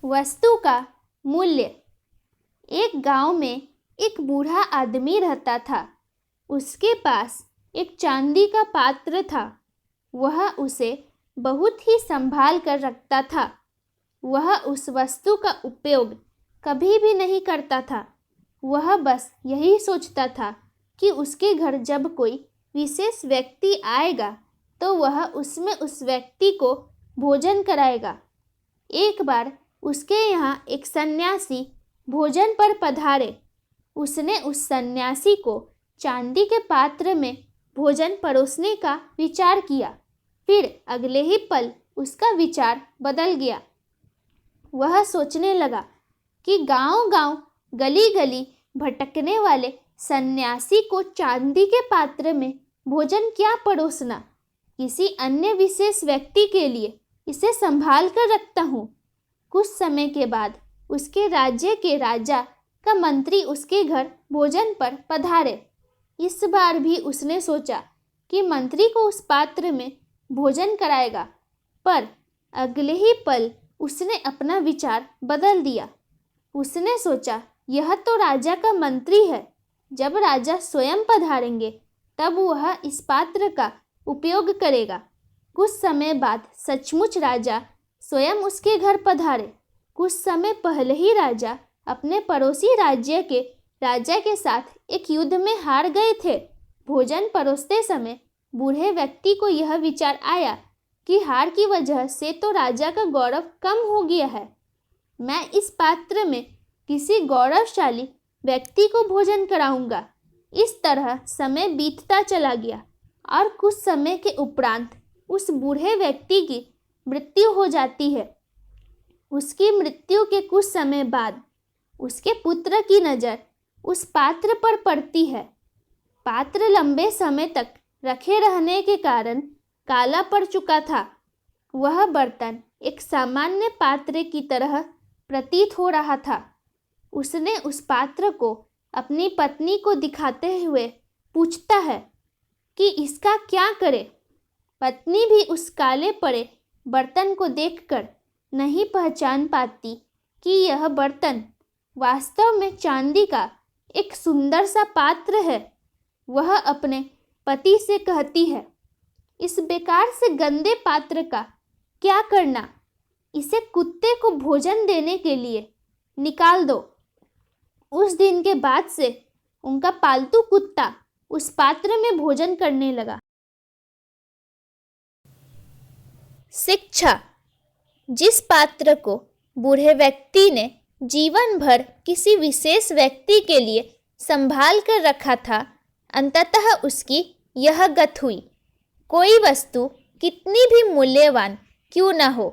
वस्तु का मूल्य। एक गांव में एक बूढ़ा आदमी रहता था। उसके पास एक चांदी का पात्र था। वह उसे बहुत ही संभाल कर रखता था। वह उस वस्तु का उपयोग कभी भी नहीं करता था। वह बस यही सोचता था कि उसके घर जब कोई विशेष व्यक्ति आएगा तो वह उसमें उस व्यक्ति को भोजन कराएगा। एक बार उसके यहाँ एक सन्यासी भोजन पर पधारे। उसने उस सन्यासी को चांदी के पात्र में भोजन परोसने का विचार किया। फिर अगले ही पल उसका विचार बदल गया। वह सोचने लगा कि गांव-गांव, गली-गली भटकने वाले सन्यासी को चांदी के पात्र में भोजन क्या परोसना, किसी अन्य विशेष व्यक्ति के लिए इसे संभाल कर रखता हूँ। कुछ समय के बाद उसके राज्य के राजा का मंत्री उसके घर भोजन पर पधारे। इस बार भी उसने सोचा कि मंत्री को उस पात्र में भोजन कराएगा, पर अगले ही पल उसने अपना विचार बदल दिया। उसने सोचा, यह तो राजा का मंत्री है। जब राजा स्वयं पधारेंगे तब वह इस पात्र का उपयोग करेगा। कुछ समय बाद सचमुच राजा स्वयं उसके घर पधारे। कुछ समय पहले ही राजा अपने पड़ोसी राज्य के राजा के साथ एक युद्ध में हार गए थे। भोजन परोसते समय बूढ़े व्यक्ति को यह विचार आया कि हार की वजह से तो राजा का गौरव कम हो गया है। मैं इस पात्र में किसी गौरवशाली व्यक्ति को भोजन कराऊंगा। इस तरह समय बीतता चला गया और कुछ समय के उपरांत उस बूढ़े व्यक्ति की मृत्यु हो जाती है। उसकी मृत्यु के कुछ समय बाद उसके पुत्र की नज़र उस पात्र पर पड़ती है। पात्र लंबे समय तक रखे रहने के कारण काला पड़ चुका था। वह बर्तन एक सामान्य पात्र की तरह प्रतीत हो रहा था। उसने उस पात्र को अपनी पत्नी को दिखाते हुए पूछता है कि इसका क्या करे। पत्नी भी उस काले पड़े बर्तन को देखकर नहीं पहचान पाती कि यह बर्तन वास्तव में चांदी का एक सुंदर सा पात्र है। वह अपने पति से कहती है, इस बेकार से गंदे पात्र का क्या करना, इसे कुत्ते को भोजन देने के लिए निकाल दो। उस दिन के बाद से उनका पालतू कुत्ता उस पात्र में भोजन करने लगा। शिक्षा। जिस पात्र को बूढ़े व्यक्ति ने जीवन भर किसी विशेष व्यक्ति के लिए संभाल कर रखा था, अंततः उसकी यह गत हुई। कोई वस्तु कितनी भी मूल्यवान क्यों न हो,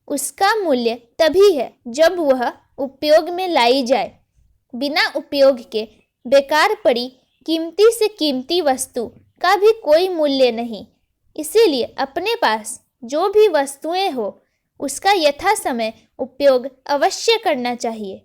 उसका मूल्य तभी है जब वह उपयोग में लाई जाए। बिना उपयोग के बेकार पड़ी कीमती से कीमती वस्तु का भी कोई मूल्य नहीं। इसीलिए अपने पास जो भी वस्तुएं हो उसका यथा समय उपयोग अवश्य करना चाहिए।